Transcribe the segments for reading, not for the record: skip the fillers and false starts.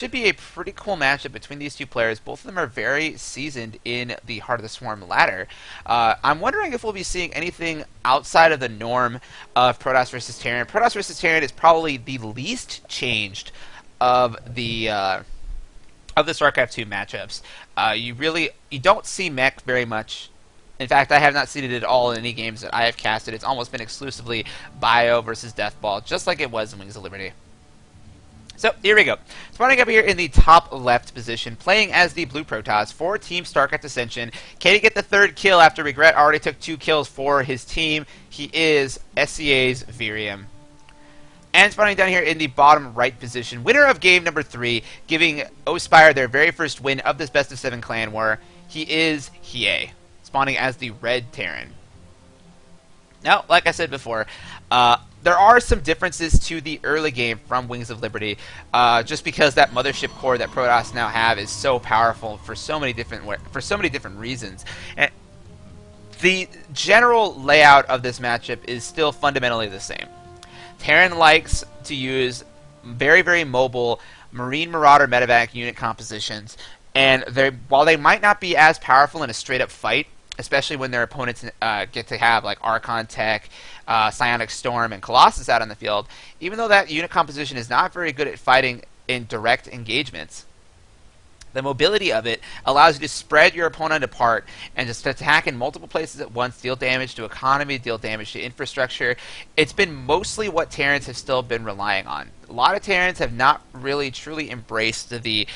Should be a pretty cool matchup between these two players. Both of them are very seasoned in the Heart of the Swarm ladder. I'm wondering if we'll be seeing anything outside of the norm of Protoss versus Terran. Protoss versus Terran is probably the least changed of the StarCraft 2 matchups. You don't see mech very much. In fact, I have not seen it at all in any games that I have casted. It's almost been exclusively Bio versus Deathball, just like it was in Wings of Liberty. So, here we go. Spawning up here in the top left position, playing as the Blue Protoss for Team StarCraft Ascension. Can he get the third kill after Regret already took 2 kills for his team? He is SCA's Virium. And spawning down here in the bottom right position, winner of game number 3, giving oSpire their very first win of this best of 7 clan war. He is Hiei, spawning as the Red Terran. Now, like I said before, there are some differences to the early game from Wings of Liberty, just because that mothership core that Protoss now have is so powerful for so many different reasons. And the general layout of this matchup is still fundamentally the same. Terran likes to use very, very mobile Marine Marauder medevac unit compositions, and while they might not be as powerful in a straight-up fight, especially when their opponents get to have like Archon Tech, Psionic Storm, and Colossus out on the field, even though that unit composition is not very good at fighting in direct engagements, the mobility of it allows you to spread your opponent apart and just attack in multiple places at once, deal damage to economy, deal damage to infrastructure. It's been mostly what Terrans have still been relying on. A lot of Terrans have not really truly embraced the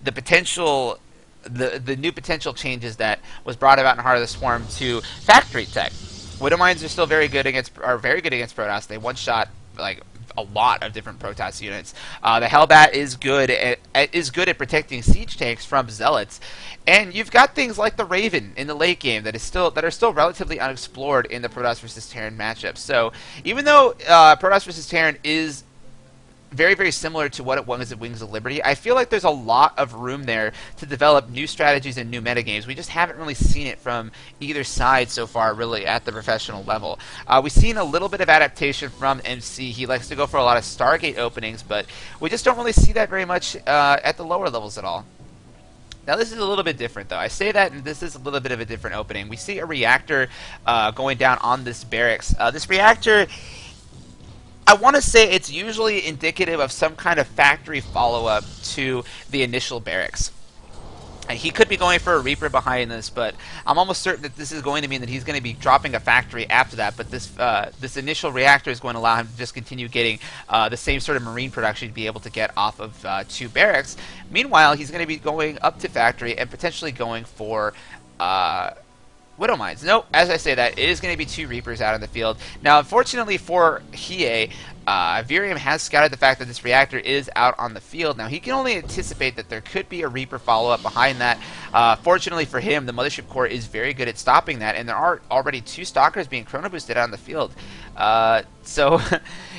potential, the new potential changes that was brought about in Heart of the Swarm to factory tech. Widow Mines are still very good against Protoss. They one-shot like a lot of different Protoss units. The Hellbat is good at protecting siege tanks from zealots, and you've got things like the Raven in the late game that are still relatively unexplored in the Protoss versus Terran matchup. So even though Protoss versus Terran is very, very similar to what it was at Wings of Liberty, I feel like there's a lot of room there to develop new strategies and new metagames. We just haven't really seen it from either side so far, really, at the professional level. We've seen a little bit of adaptation from MC. He likes to go for a lot of Stargate openings, but we just don't really see that very much at the lower levels at all. Now, this is a little bit different, though. I say that, and this is a little bit of a different opening. We see a reactor going down on this barracks. This reactor, I want to say it's usually indicative of some kind of factory follow-up to the initial barracks. And he could be going for a Reaper behind this, but I'm almost certain that this is going to mean that he's going to be dropping a factory after that. But this initial reactor is going to allow him to just continue getting the same sort of marine production to be able to get off of 2 barracks. Meanwhile, he's going to be going up to factory and potentially going for Widow Mines. No, as I say that, it is going to be 2 Reapers out in the field. Now, unfortunately for Hiei, Virium has scouted the fact that this reactor is out on the field. Now, he can only anticipate that there could be a Reaper follow-up behind that. Fortunately for him, the Mothership Core is very good at stopping that, and there are already 2 Stalkers being chrono boosted out on the field. So,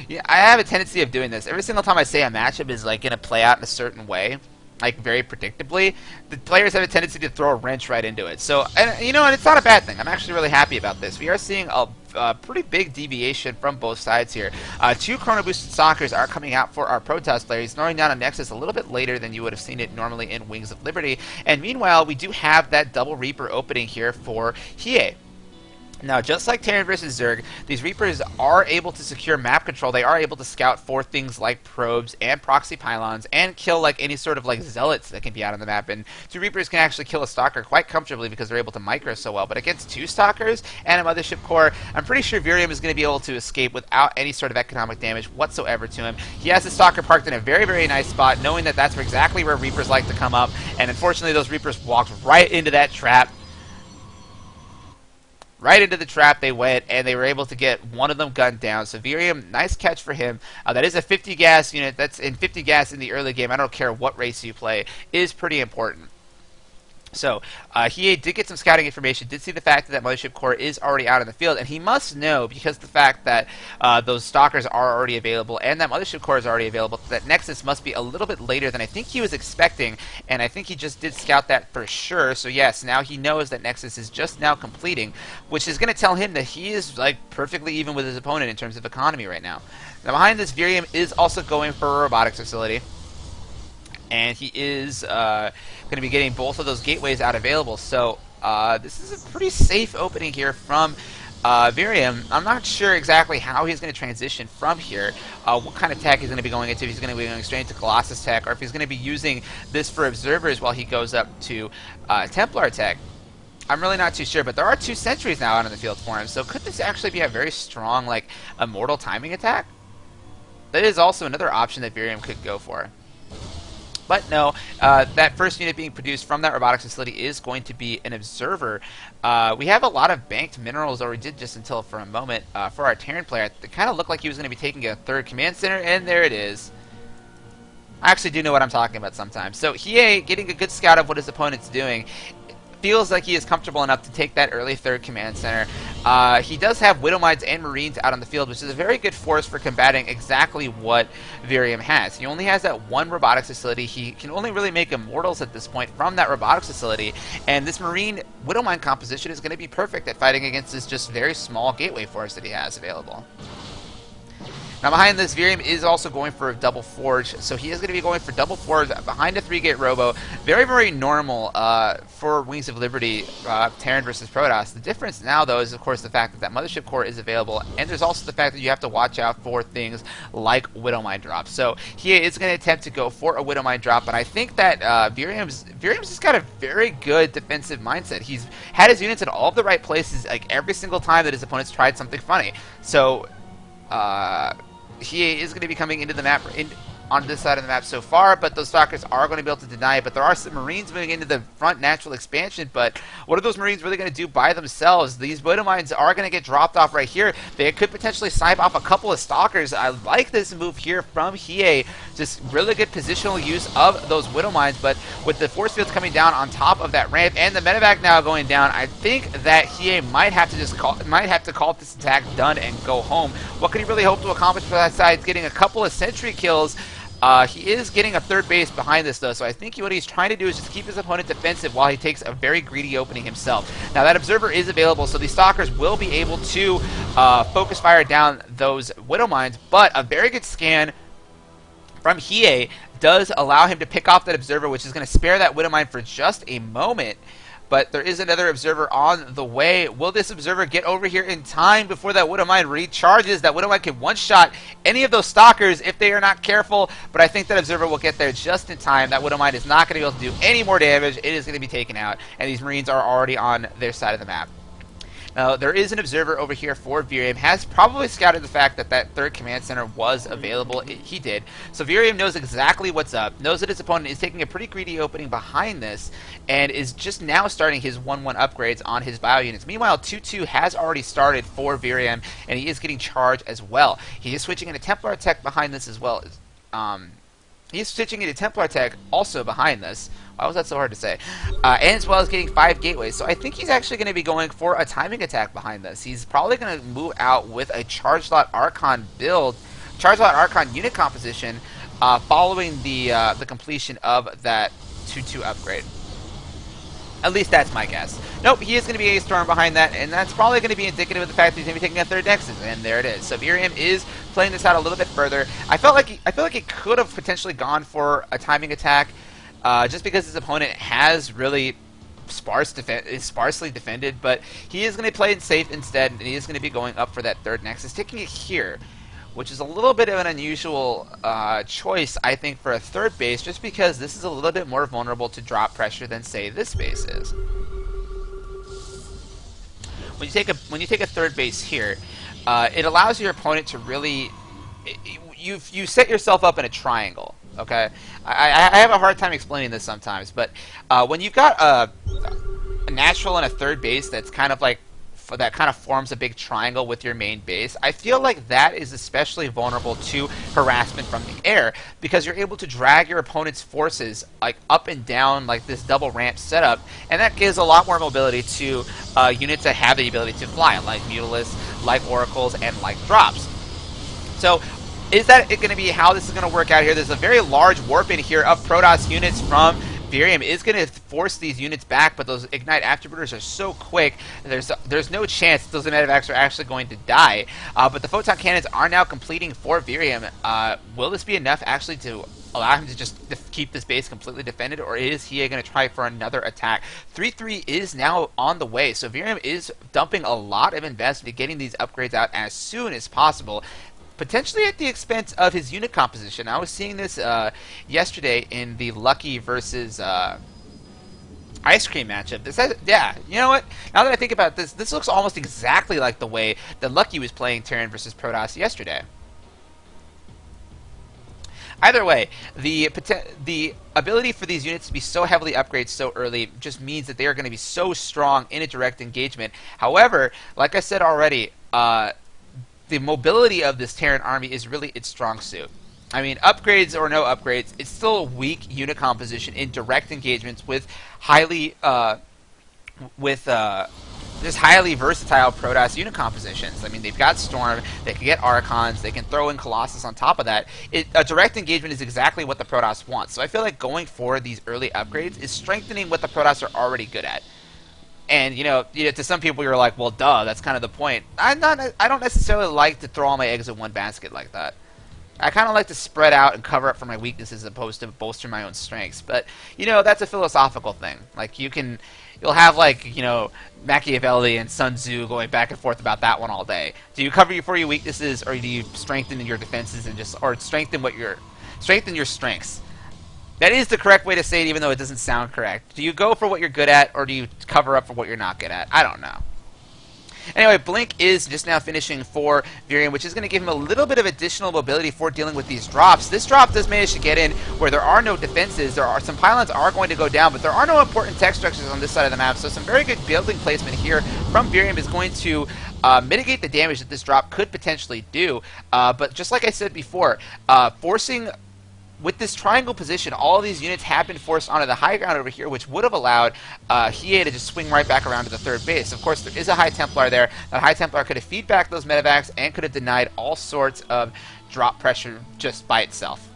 yeah, I have a tendency of doing this. Every single time I say a matchup is like going to play out in a certain way, like very predictably, the players have a tendency to throw a wrench right into it. So, and you know, and it's not a bad thing. I'm actually really happy about this. We are seeing a pretty big deviation from both sides here. 2 chrono boosted stalkers are coming out for our Protoss players, throwing down a Nexus a little bit later than you would have seen it normally in Wings of Liberty. And meanwhile, we do have that double Reaper opening here for Hiei. Now, just like Terran versus Zerg, these Reapers are able to secure map control. They are able to scout for things like probes and proxy pylons and kill like any sort of like zealots that can be out on the map. And 2 Reapers can actually kill a Stalker quite comfortably because they're able to micro so well. But against 2 Stalkers and a Mothership Core, I'm pretty sure Virium is going to be able to escape without any sort of economic damage whatsoever to him. He has the Stalker parked in a very, very nice spot, knowing that that's exactly where Reapers like to come up. And unfortunately, those Reapers walked right into that trap. Right into the trap they went, and they were able to get one of them gunned down. So Virium, nice catch for him. That is a 50 gas unit. That's in 50 gas in the early game. I don't care what race you play. Is pretty important. So, Hiei did get some scouting information, did see the fact that that Mothership Core is already out in the field, and he must know, because the fact that those Stalkers are already available and that Mothership Core is already available, that Nexus must be a little bit later than I think he was expecting, and I think he just did scout that for sure. So yes, now he knows that Nexus is just now completing, which is going to tell him that he is like perfectly even with his opponent in terms of economy right now. Now behind this, Virium is also going for a robotics facility. and he is going to be getting both of those gateways out available. So this is a pretty safe opening here from Virium. I'm not sure exactly how he's going to transition from here, what kind of tech he's going to be going into, if he's going to be going straight into Colossus tech, or if he's going to be using this for observers while he goes up to Templar tech. I'm really not too sure, but there are 2 sentries now out on the field for him, so could this actually be a very strong, like, immortal timing attack? That is also another option that Virium could go for. But no, that first unit being produced from that robotics facility is going to be an observer. We have a lot of banked minerals, or we did just until for a moment, for our Terran player. It kind of looked like he was going to be taking a 3rd command center, and there it is. I actually do know what I'm talking about sometimes. So Hiei getting a good scout of what his opponent's doing. Feels like he is comfortable enough to take that early 3rd command center. He does have Widowmines and Marines out on the field, which is a very good force for combating exactly what Virium has. He only has that 1 robotics facility. He can only really make Immortals at this point from that robotics facility, and this Marine Widowmine composition is going to be perfect at fighting against this just very small gateway force that he has available. Now behind this, Virium is also going for a double forge, so he is going to be going for double forge behind a 3-gate robo. Very, very normal for Wings of Liberty, Terran versus Protoss. The difference now, though, is of course the fact that that Mothership Core is available, and there's also the fact that you have to watch out for things like Widowmine drops. So he is going to attempt to go for a Widowmine drop, but I think that Virium's just got a very good defensive mindset. He's had his units in all of the right places, like every single time that his opponents tried something funny. So he is going to be coming into the map on this side of the map so far, but those Stalkers are going to be able to deny it. But there are some Marines moving into the front natural expansion, but what are those Marines really going to do by themselves? These Widowmines are going to get dropped off right here. They could potentially snipe off a couple of Stalkers. I like this move here from Hiei. Just really good positional use of those Widowmines, but with the force fields coming down on top of that ramp and the medevac now going down, I think that Hiei might have to call this attack done and go home. What can he really hope to accomplish for that side? Getting a couple of sentry kills. He is getting a 3rd base behind this, though, so I think what he's trying to do is just keep his opponent defensive while he takes a very greedy opening himself. Now, that Observer is available, so these Stalkers will be able to focus fire down those Widowmines, but a very good scan from Hiei does allow him to pick off that Observer, which is going to spare that Widowmine for just a moment. But there is another Observer on the way. Will this Observer get over here in time before that Widowmine recharges? That Widowmine can one-shot any of those Stalkers if they are not careful, but I think that Observer will get there just in time. That Widowmine is not going to be able to do any more damage. It is going to be taken out, and these Marines are already on their side of the map. Now, there is an Observer over here for Virium. Has probably scouted the fact that that 3rd command center was available. He did. So Virium knows exactly what's up, knows that his opponent is taking a pretty greedy opening behind this, and is just now starting his 1-1 upgrades on his bio units. Meanwhile, 2-2 has already started for Virium, and he is getting charged as well. He is switching into Templar tech behind this as well. He's switching into Templar tech also behind this. Why was that so hard to say? And as well as getting 5 gateways. So I think he's actually going to be going for a timing attack behind this. He's probably going to move out with a Charge Lot Archon build, Charge Lot Archon unit composition, following the completion of that 2-2 upgrade. At least that's my guess. Nope, he is going to be a Storm behind that, and that's probably going to be indicative of the fact that he's going to be taking a 3rd Nexus, and there it is. So Virium is playing this out a little bit further. I feel like he could have potentially gone for a timing attack, just because his opponent has really sparsely defended, but he is going to play it safe instead, and he is going to be going up for that 3rd Nexus, taking it here, which is a little bit of an unusual choice, I think, for a 3rd base, just because this is a little bit more vulnerable to drop pressure than, say, this base is. When you take a 3rd base here, it allows your opponent to really you set yourself up in a triangle. Okay, I have a hard time explaining this sometimes, but when you've got a natural and a 3rd base that's kind of like that kind of forms a big triangle with your main base, I feel like that is especially vulnerable to harassment from the air, because you're able to drag your opponent's forces like up and down like this double ramp setup, and that gives a lot more mobility to units that have the ability to fly, like Mutalisks, like Oracles, and like Drops. So is that going to be how this is going to work out here? There's a very large warp in here of Protoss units from Virium. Is going to force these units back, but those Ignite Afterburners are so quick, there's no chance those medevacs are actually going to die. But the Photon Cannons are now completing for Virium. Will this be enough actually to allow him to just keep this base completely defended, or is he going to try for another attack? 3-3 is now on the way, so Virium is dumping a lot of investment getting these upgrades out as soon as possible, potentially at the expense of his unit composition. I was seeing this yesterday in the Lucky versus Ice Cream matchup. This has, yeah, you know what? Now that I think about this, this looks almost exactly like the way that Lucky was playing Terran versus Protoss yesterday. Either way, the ability for these units to be so heavily upgraded so early just means that they are going to be so strong in a direct engagement. However, like I said already, the mobility of this Terran army is really its strong suit. I mean, upgrades or no upgrades, it's still a weak unit composition in direct engagements with highly just highly versatile Protoss unit compositions. I mean, they've got Storm, they can get Archons, they can throw in Colossus on top of that. A direct engagement is exactly what the Protoss wants. So I feel like going for these early upgrades is strengthening what the Protoss are already good at. And, you know, to some people you're like, well, duh, that's kind of the point. I don't necessarily like to throw all my eggs in one basket like that. I kind of like to spread out and cover up for my weaknesses as opposed to bolster my own strengths. But, you know, that's a philosophical thing. Like, you'll have, like, you know, Machiavelli and Sun Tzu going back and forth about that one all day. Do you cover for your weaknesses, or do you strengthen your defenses and strengthen your strengths? That is the correct way to say it, even though it doesn't sound correct. Do you go for what you're good at, or do you cover up for what you're not good at? I don't know. Anyway, Blink is just now finishing for Virium, which is going to give him a little bit of additional mobility for dealing with these drops. This drop does manage to get in where there are no defenses. There are some pylons are going to go down, but there are no important tech structures on this side of the map. So some very good building placement here from Virium is going to mitigate the damage that this drop could potentially do. But just like I said before, forcing... With this triangle position, all of these units have been forced onto the high ground over here, which would have allowed Hiei to just swing right back around to the third base. Of course, there is a High Templar there. That High Templar could have feed back those medevacs and could have denied all sorts of drop pressure just by itself.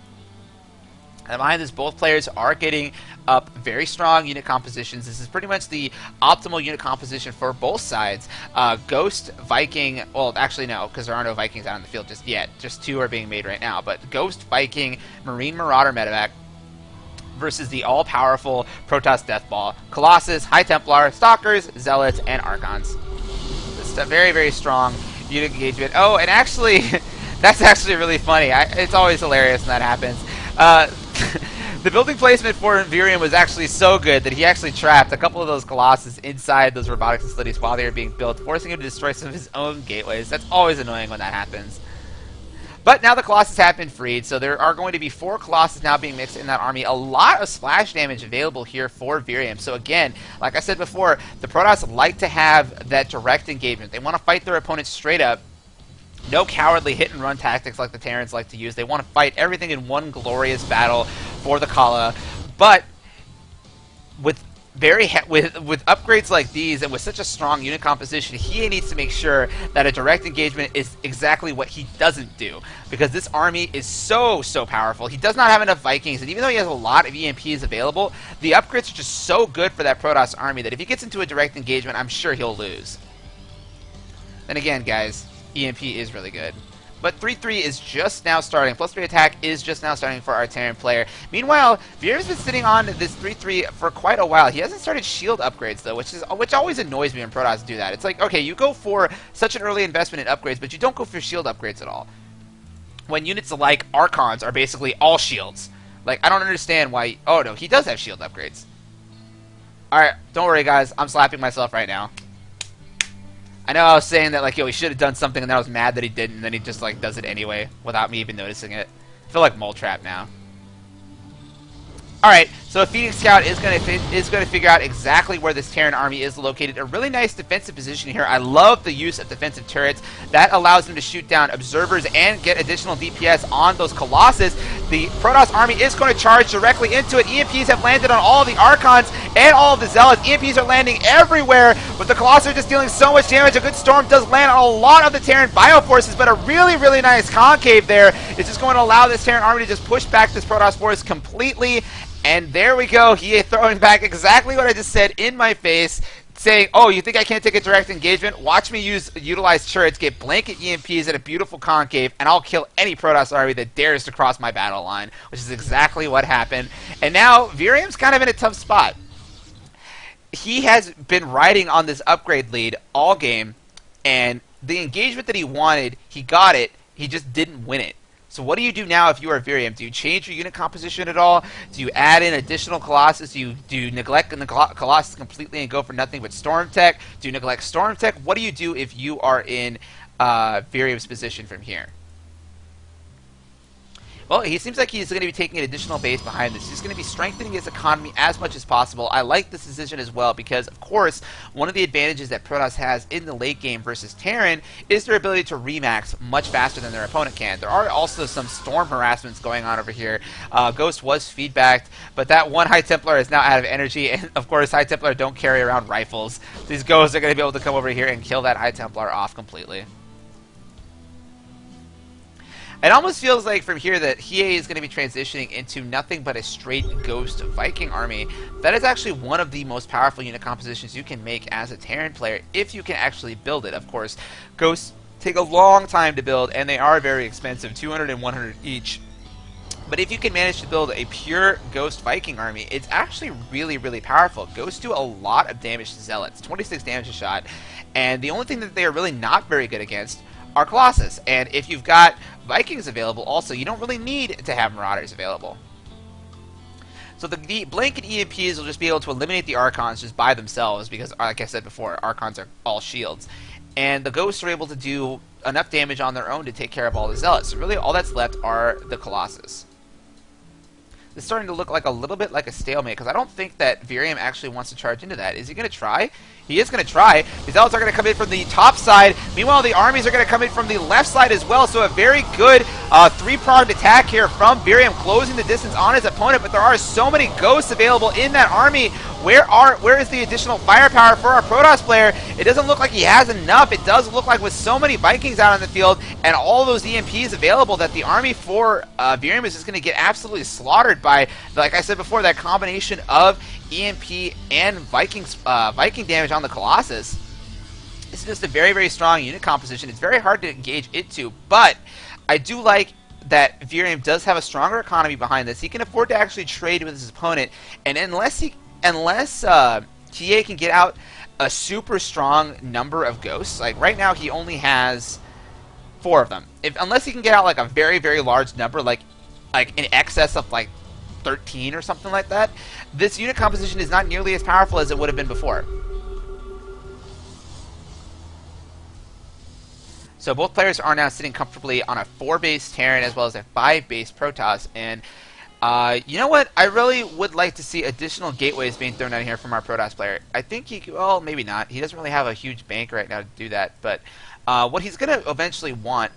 And behind this, both players are getting up very strong unit compositions. This is pretty much the optimal unit composition for both sides. Ghost, Viking, well, actually no, because there are no Vikings out on the field just yet. Just two are being made right now. But Ghost, Viking, Marine Marauder medevac versus the all-powerful Protoss Deathball, Colossus, High Templar, Stalkers, Zealots, and Archons. This is a very, very strong unit engagement. Oh, and actually, that's actually really funny. It's always hilarious when that happens. The building placement for Virium was actually so good that he actually trapped a couple of those Colossus inside those robotics facilities while they were being built, forcing him to destroy some of his own gateways. That's always annoying when that happens. But now the Colossus have been freed, so there are going to be 4 Colossus now being mixed in that army. A lot of splash damage available here for Virium. So again, like I said before, the Protoss like to have that direct engagement. They want to fight their opponents straight up. No cowardly hit-and-run tactics like the Terrans like to use. They want to fight everything in one glorious battle for the Kala. But with with upgrades like these and with such a strong unit composition, he needs to make sure that a direct engagement is exactly what he doesn't do. Because this army is so powerful. He does not have enough Vikings, and even though he has a lot of EMPs available, the upgrades are just so good for that Protoss army that if he gets into a direct engagement, I'm sure he'll lose. Then again, guys, EMP is really good. But 3-3 is just now starting. Plus 3 attack is just now starting for our Terran player. Meanwhile, Virium's been sitting on this 3-3 for quite a while. He hasn't started shield upgrades, though, which always annoys me when Protoss do that. It's like, okay, you go for such an early investment in upgrades, but you don't go for shield upgrades at all. When units like Archons are basically all shields. Like, I don't understand why... Oh, no, he does have shield upgrades. Alright, don't worry, guys. I'm slapping myself right now. I know I was saying that, like, yo, he should have done something, and then I was mad that he didn't, and then he just, like, does it anyway without me even noticing it. I feel like Mole Trap now. Alright, so a Phoenix Scout is going to figure out exactly where this Terran army is located. A really nice defensive position here. I love the use of defensive turrets. That allows him to shoot down observers and get additional DPS on those Colossus. The Protoss army is going to charge directly into it. EMPs have landed on all of the Archons and all of the Zealots. EMPs are landing everywhere, but the Colossus are just dealing so much damage. A good storm does land on a lot of the Terran Bioforces, but a really nice concave there is just going to allow this Terran army to just push back this Protoss force completely. And there we go. He is throwing back exactly what I just said in my face. saying, oh, you think I can't take a direct engagement? Watch me utilize turrets, get blanket EMPs at a beautiful concave, and I'll kill any Protoss army that dares to cross my battle line, which is exactly what happened. And now Virium's kind of in a tough spot. He has been riding on this upgrade lead all game, and the engagement that he wanted, he got it, he just didn't win it. So what do you do now if you are Virium? Do you change your unit composition at all? Do you add in additional Colossus? Do you neglect the Colossus completely and go for nothing but Storm Tech? Do you neglect Storm Tech? What do you do if you are in Virium's position from here? Well, he seems like he's going to be taking an additional base behind this. He's going to be strengthening his economy as much as possible. I like this decision as well because, of course, one of the advantages that Protoss has in the late game versus Terran is their ability to remax much faster than their opponent can. There are also some storm harassments going on over here. Ghost was feedbacked, but that one High Templar is now out of energy, and, of course, High Templar don't carry around rifles. These Ghosts are going to be able to come over here and kill that High Templar off completely. It almost feels like from here that Hiei is going to be transitioning into nothing but a straight Ghost Viking army. That is actually one of the most powerful unit compositions you can make as a Terran player if you can actually build it. Of course, Ghosts take a long time to build, and they are very expensive, 200 and 100 each. But if you can manage to build a pure Ghost Viking army, it's actually really, really powerful. Ghosts do a lot of damage to Zealots, 26 damage a shot, and the only thing that they are really not very good against are Colossus. And if you've got Vikings available also, you don't really need to have Marauders available. So the blanket EMPs will just be able to eliminate the Archons just by themselves because, like I said before, Archons are all shields. And the Ghosts are able to do enough damage on their own to take care of all the Zealots. So really all that's left are the Colossus. It's starting to look like a little bit like a stalemate because I don't think that Virium actually wants to charge into that. Is he going to try? He is going to try. The Zealots are going to come in from the top side. Meanwhile, the armies are going to come in from the left side as well. So a very good three-pronged attack here from Virium, closing the distance on his opponent. But there are so many Ghosts available in that army. Where is the additional firepower for our Protoss player? It doesn't look like he has enough. It does look like with so many Vikings out on the field and all those EMPs available that the army for Virium is just going to get absolutely slaughtered by, like I said before, that combination of EMP and Viking damage on the Colossus. This is just a very, very strong unit composition. It's very hard to engage into, but I do like that Virium does have a stronger economy behind this. He can afford to actually trade with his opponent, and unless TA can get out a super strong number of Ghosts, like right now he only has 4 of them. Unless he can get out like a very, very large number, like in excess of like 13 or something like that, this unit composition is not nearly as powerful as it would have been before. So both players are now sitting comfortably on a 4-base Terran as well as a 5-base Protoss, and you know what? I really would like to see additional gateways being thrown out here from our Protoss player. I think he could, well, maybe not. He doesn't really have a huge bank right now to do that, but what he's going to eventually want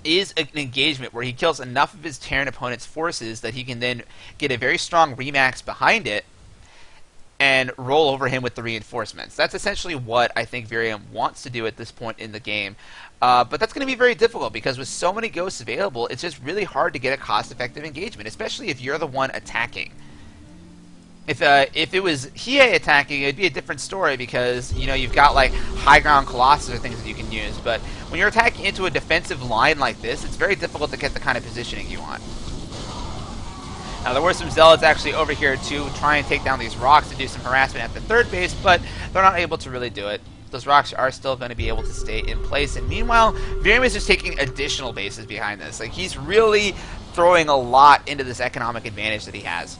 is an engagement where he kills enough of his Terran opponent's forces that he can then get a very strong remax behind it and roll over him with the reinforcements. That's essentially what I think Virium wants to do at this point in the game. But that's going to be very difficult because with so many Ghosts available, it's just really hard to get a cost-effective engagement, especially if you're the one attacking. If it was Hiei attacking, it'd be a different story because, you know, you've got like high ground Colossus or things that you can use. But when you're attacking into a defensive line like this, it's very difficult to get the kind of positioning you want. Now, there were some Zealots actually over here to try and take down these rocks to do some harassment at the 3rd base, but they're not able to really do it. Those rocks are still going to be able to stay in place. And meanwhile, Virium is just taking additional bases behind this. Like, he's really throwing a lot into this economic advantage that he has.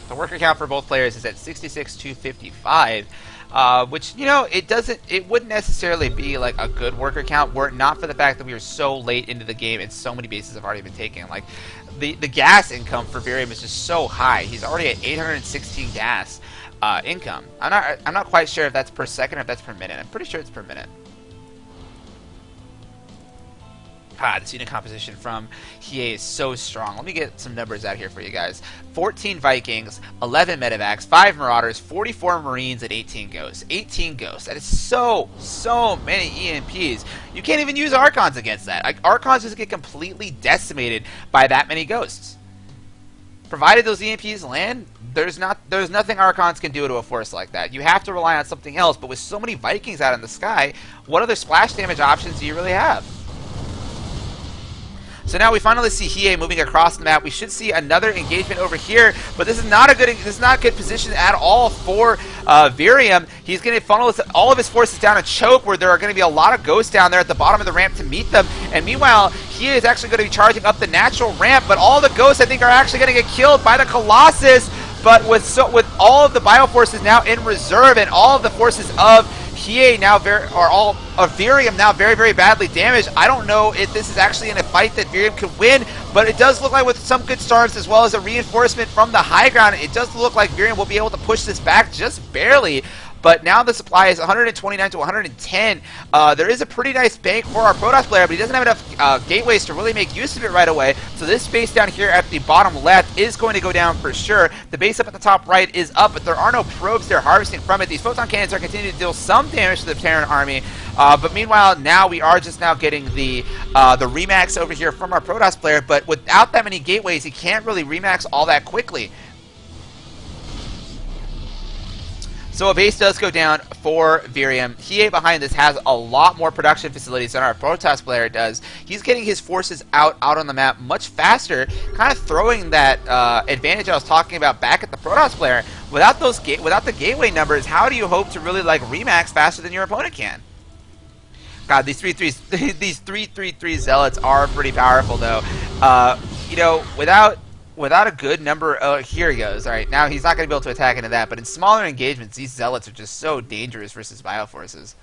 The worker count for both players is at 66,255, which, you know, it wouldn't necessarily be like a good worker count were it not for the fact that we are so late into the game and so many bases have already been taken. Like, the gas income for Virium is just so high. He's already at 816 gas income. I'm not quite sure if that's per second or if that's per minute. I'm pretty sure it's per minute. This unit composition from Hiei is so strong. Let me get some numbers out here for you guys. 14 Vikings, 11 Medevacs, 5 Marauders, 44 Marines, and 18 Ghosts. 18 Ghosts. That is so many EMPs. You can't even use Archons against that. Like, Archons just get completely decimated by that many Ghosts. provided those EMPs land, there's nothing Archons can do to a force like that. You have to rely on something else, but with so many Vikings out in the sky, what other splash damage options do you really have? So now we finally see Hiei moving across the map. We should see another engagement over here, but this is not a good position at all for Virium. He's going to funnel all of his forces down a choke where there are going to be a lot of ghosts down there at the bottom of the ramp to meet them. And meanwhile, Hiei is actually going to be charging up the natural ramp, but all the ghosts I think are actually going to get killed by the Colossus. But with all of the Bioforces now in reserve and all of the forces of Hiei now all of Virium now very, very badly damaged, I don't know if this is actually in a fight that Virium could win, but it does look like with some good starts as well as a reinforcement from the high ground, it does look like Virium will be able to push this back just barely. But now the supply is 129 to 110. There is a pretty nice bank for our Protoss player, but he doesn't have enough gateways to really make use of it right away. So this space down here at the bottom left is going to go down for sure. The base up at the top right is up, but there are no probes they're harvesting from it. These photon cannons are continuing to deal some damage to the Terran army. But meanwhile, now we are just now getting the remax over here from our Protoss player. But without that many gateways, he can't really remax all that quickly. So a base does go down for Virium. Hiei behind this has a lot more production facilities than our Protoss player does. He's getting his forces out on the map much faster, kind of throwing that advantage I was talking about back at the Protoss player. Without the gateway numbers, how do you hope to really like remax faster than your opponent can? God, these 3-3 zealots are pretty powerful though. You know, without a good number, here he goes. All right, now he's not going to be able to attack into that, but in smaller engagements, these zealots are just so dangerous versus Bioforces.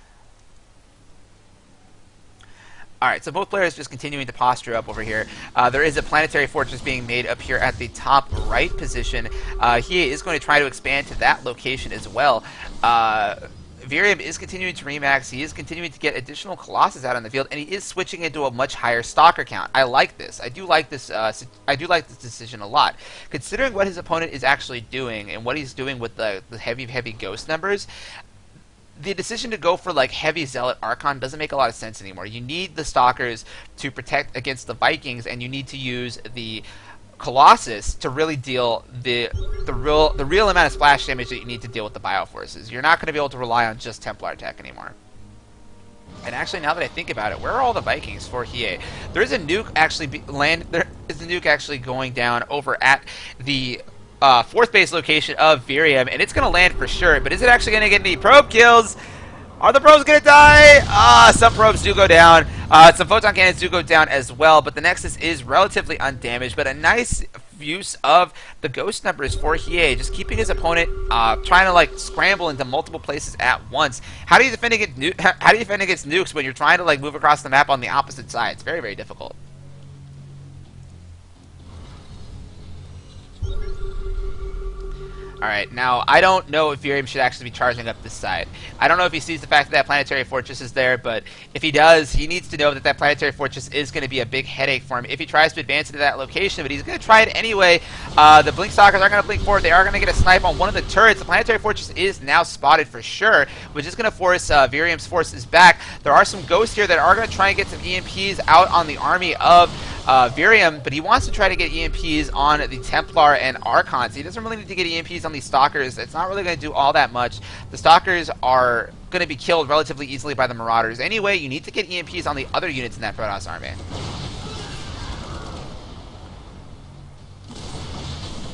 All right, so both players just continuing to posture up over here. There is a planetary fortress being made up here at the top right position. He is going to try to expand to that location as well. Virium is continuing to remax. He is continuing to get additional Colossus out on the field, and he is switching into a much higher Stalker count. I like this. I do like this. I do like this decision a lot, considering what his opponent is actually doing and what he's doing with the heavy ghost numbers. The decision to go for like heavy Zealot Archon doesn't make a lot of sense anymore. You need the Stalkers to protect against the Vikings, and you need to use the Colossus to really deal the real amount of splash damage that you need to deal with the Bioforces. You're not going to be able to rely on just Templar attack anymore. And actually, now that I think about it, where are all the Vikings for Hiei? There is a nuke actually going down over at the fourth base location of Virium, and it's going to land for sure. But is it actually going to get any probe kills? Are the probes going to die? Some probes do go down. Some photon cannons do go down as well, but the Nexus is relatively undamaged. But a nice use of the ghost numbers for Hiei, just keeping his opponent trying to like scramble into multiple places at once. How do you defend against nukes when you're trying to like move across the map on the opposite side? It's very, very difficult. Alright, now, I don't know if Virium should actually be charging up this side. I don't know if he sees the fact that that planetary fortress is there, but if he does, he needs to know that that planetary fortress is going to be a big headache for him if he tries to advance into that location, but he's going to try it anyway. The Blink Stalkers are going to blink forward. They are going to get a snipe on one of the turrets. The planetary fortress is now spotted for sure, which is going to force Virium's forces back. There are some ghosts here that are going to try and get some EMPs out on the army of Virium, but he wants to try to get EMPs on the Templar and Archons. He doesn't really need to get EMPs on these Stalkers. It's not really going to do all that much. The Stalkers are going to be killed relatively easily by the Marauders. Anyway, you need to get EMPs on the other units in that Protoss army.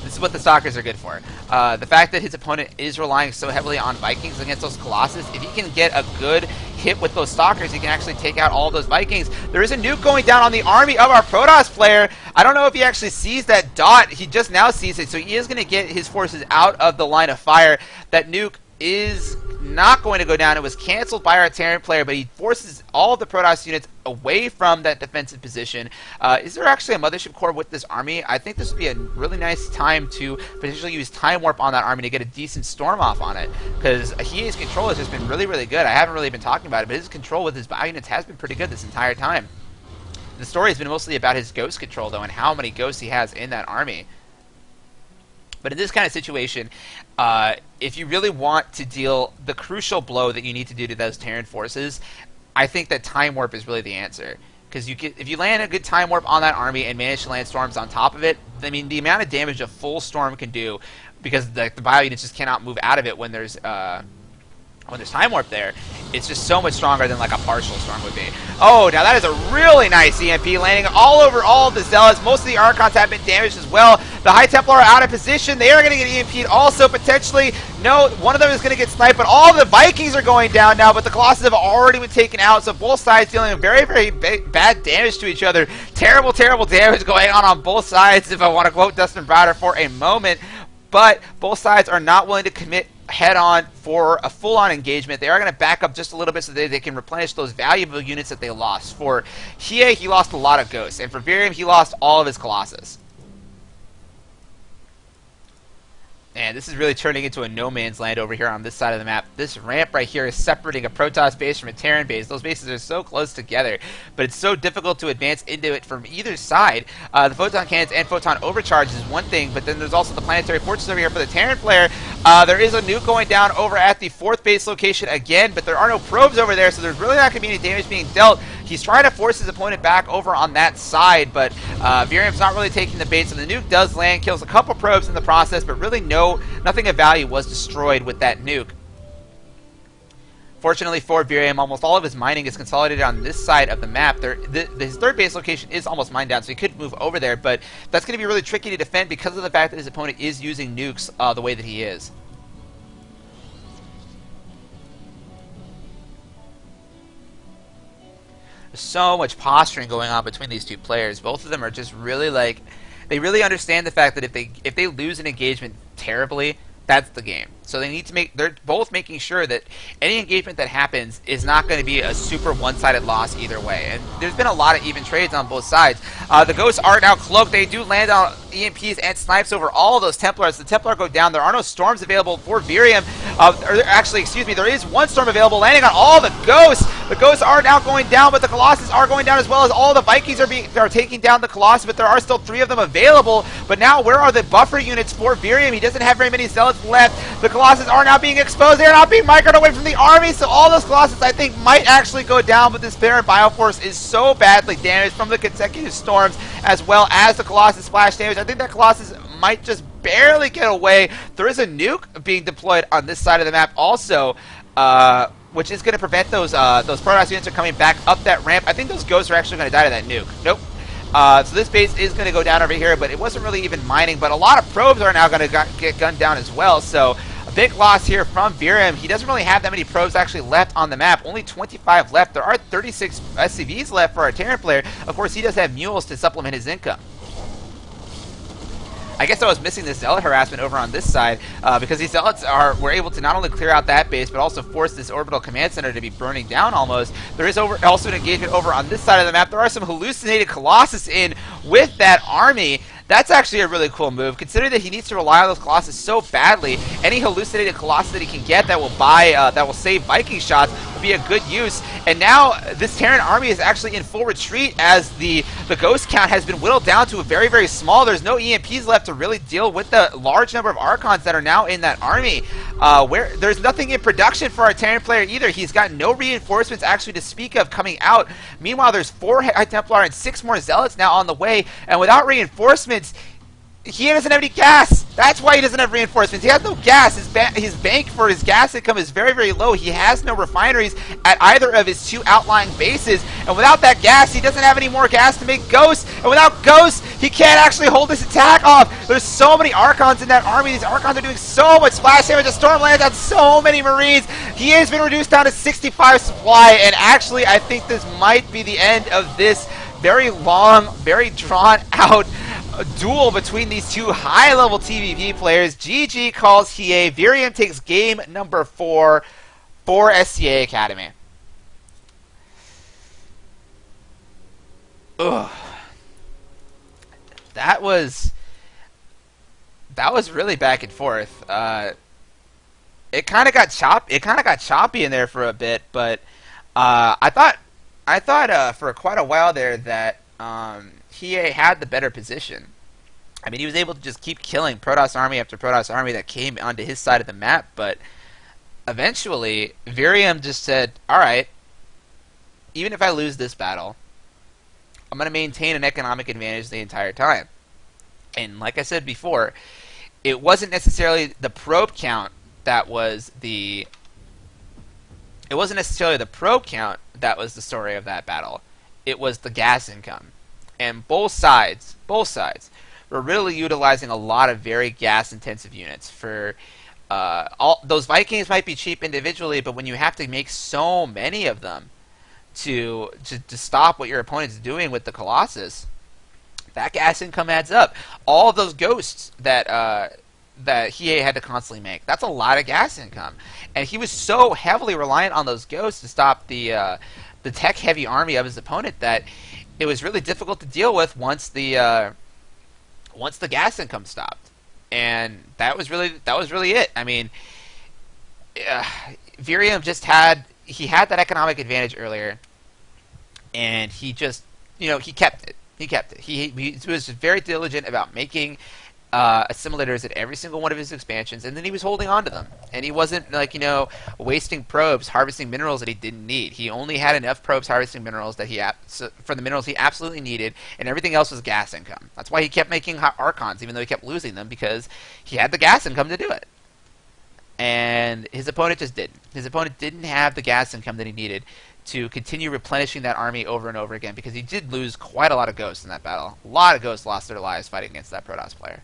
This is what the Stalkers are good for. The fact that his opponent is relying so heavily on Vikings against those Colossus, if he can get a good hit with those Stalkers, he can actually take out all those Vikings. There is a nuke going down on the army of our Protoss player. I don't know if he actually sees that dot. He just now sees it, so he is going to get his forces out of the line of fire. That nuke is not going to go down. It was canceled by our Terran player, but he forces all of the Protoss units away from that defensive position. Is there actually a Mothership Core with this army? I think this would be a really nice time to potentially use Time Warp on that army to get a decent storm off on it, because Hiei's control has just been really, really good. I haven't really been talking about it, but his control with his bio units has been pretty good this entire time. The story has been mostly about his ghost control, though, and how many ghosts he has in that army. But in this kind of situation, if you really want to deal the crucial blow that you need to do to those Terran forces, I think that Time Warp is really the answer. because if you land a good time warp on that army and manage to land storms on top of it, I mean, the amount of damage a full storm can do, because the bio units just cannot move out of it when there's time warp there, it's just so much stronger than like a partial storm would be. Oh, now that is a really nice EMP landing all over all of the Zealots. Most of the Archons have been damaged as well. The High Templar are out of position. They are going to get EMP'd also, potentially. No, one of them is going to get sniped, but all the Vikings are going down now, but the Colossus have already been taken out, so both sides dealing very, very bad damage to each other. Terrible, terrible damage going on both sides, if I want to quote Dustin Browder for a moment. But both sides are not willing to commit head-on for a full-on engagement. They are going to back up just a little bit so that they can replenish those valuable units that they lost. For Hiei, he lost a lot of Ghosts, and for Virium, he lost all of his Colossus. And this is really turning into a no-man's land over here on this side of the map. This ramp right here is separating a Protoss base from a Terran base. Those bases are so close together, but it's so difficult to advance into it from either side. The Photon Cannons and Photon Overcharge is one thing, but then there's also the Planetary Fortress over here for the Terran player. There is a nuke going down over at the 4th base location again, but there are no probes over there, so there's really not going to be any damage being dealt. He's trying to force his opponent back over on that side, but Virium's not really taking the bait, so the nuke does land, kills a couple probes in the process, but really nothing of value was destroyed with that nuke. Fortunately for Virium, almost all of his mining is consolidated on this side of the map. His 3rd base location is almost mined down, so he could move over there, but that's going to be really tricky to defend because of the fact that his opponent is using nukes the way that he is. There's so much posturing going on between these two players. Both of them are just really they really understand the fact that if they lose an engagement terribly, that's the game. So they're both making sure that any engagement that happens is not going to be a super one-sided loss either way. And there's been a lot of even trades on both sides. The Ghosts are now cloaked. They do land on EMPs and snipes over all of those Templars. The Templar go down. There are no storms available for Virium. Actually, excuse me, there is one storm available landing on all the Ghosts. The Ghosts are now going down, but the Colossus are going down as well, as all the Vikings are taking down the Colossus, but there are still 3 of them available. But now, where are the buffer units for Virium? He doesn't have very many Zealots left. The Colossus are now being exposed. They are not being microed away from the army, so all those Colossus, I think, might actually go down, but this Baron Bioforce is so badly damaged from the consecutive storms, as well as the Colossus splash damage. I think that Colossus might just barely get away. There is a nuke being deployed on this side of the map also, which is going to prevent those Protoss units from coming back up that ramp. I think those Ghosts are actually going to die to that nuke. Nope. So this base is going to go down over here, but it wasn't really even mining. But a lot of probes are now going to get gunned down as well. So a big loss here from Virium. He doesn't really have that many probes actually left on the map. Only 25 left. There are 36 SCVs left for our Terran player. Of course, he does have mules to supplement his income. I guess I was missing this Zealot harassment over on this side because these Zealots were able to not only clear out that base, but also force this orbital command center to be burning down almost. There is also an engagement over on this side of the map. There are some hallucinated Colossus in with that army. That's actually a really cool move, considering that he needs to rely on those Colossus so badly. Any hallucinated Colossus that he can get that will save Viking shots will be a good use. And now this Terran army is actually in full retreat as the Ghost count has been whittled down to a very, very small. There's no EMPs left to really deal with the large number of Archons that are now in that army. Where there's nothing in production for our Terran player either. He's got no reinforcements actually to speak of coming out. Meanwhile, there's 4 High Templar and 6 more Zealots now on the way, and without reinforcements, he doesn't have any gas. That's why he doesn't have reinforcements. He has no gas. His bank for his gas income is very, very low. He has no refineries at either of his 2 outlying bases. And without that gas, he doesn't have any more gas to make Ghosts. And without Ghosts, he can't actually hold this attack off. There's so many Archons in that army. These Archons are doing so much splash damage. The Storm lands on so many Marines. He has been reduced down to 65 supply. And actually, I think this might be the end of this very long, very drawn out duel between these 2 high-level TVP players. GG calls Hiei. Virium takes game number 4 for SCA Academy. Ugh. That was really back and forth. It kind of got choppy in there for a bit, but I thought for quite a while there that Hiei had the better position. I mean, he was able to just keep killing Protoss army after Protoss army that came onto his side of the map, but eventually Virium just said, alright, even if I lose this battle, I'm going to maintain an economic advantage the entire time. And like I said before, it wasn't necessarily the probe count that was the story of that battle. It was the gas income. And both sides were really utilizing a lot of very gas intensive units for all those Vikings might be cheap individually, but when you have to make so many of them to stop what your opponent's doing with the Colossus, that gas income adds up. All of those ghosts that Hiei had to constantly make, that's a lot of gas income. And he was so heavily reliant on those ghosts to stop the tech heavy army of his opponent that it was really difficult to deal with once the gas income stopped. And that was really it. I mean, Virium just had that economic advantage earlier, and he just he kept it. He was very diligent about making assimilators at every single one of his expansions, and then he was holding on to them. And he wasn't wasting probes harvesting minerals that he didn't need. He only had enough probes harvesting minerals that for the minerals he absolutely needed, and everything else was gas income. That's why he kept making Archons, even though he kept losing them, because he had the gas income to do it. And his opponent just didn't. His opponent didn't have the gas income that he needed to continue replenishing that army over and over again, because he did lose quite a lot of ghosts in that battle. A lot of ghosts lost their lives fighting against that Protoss player.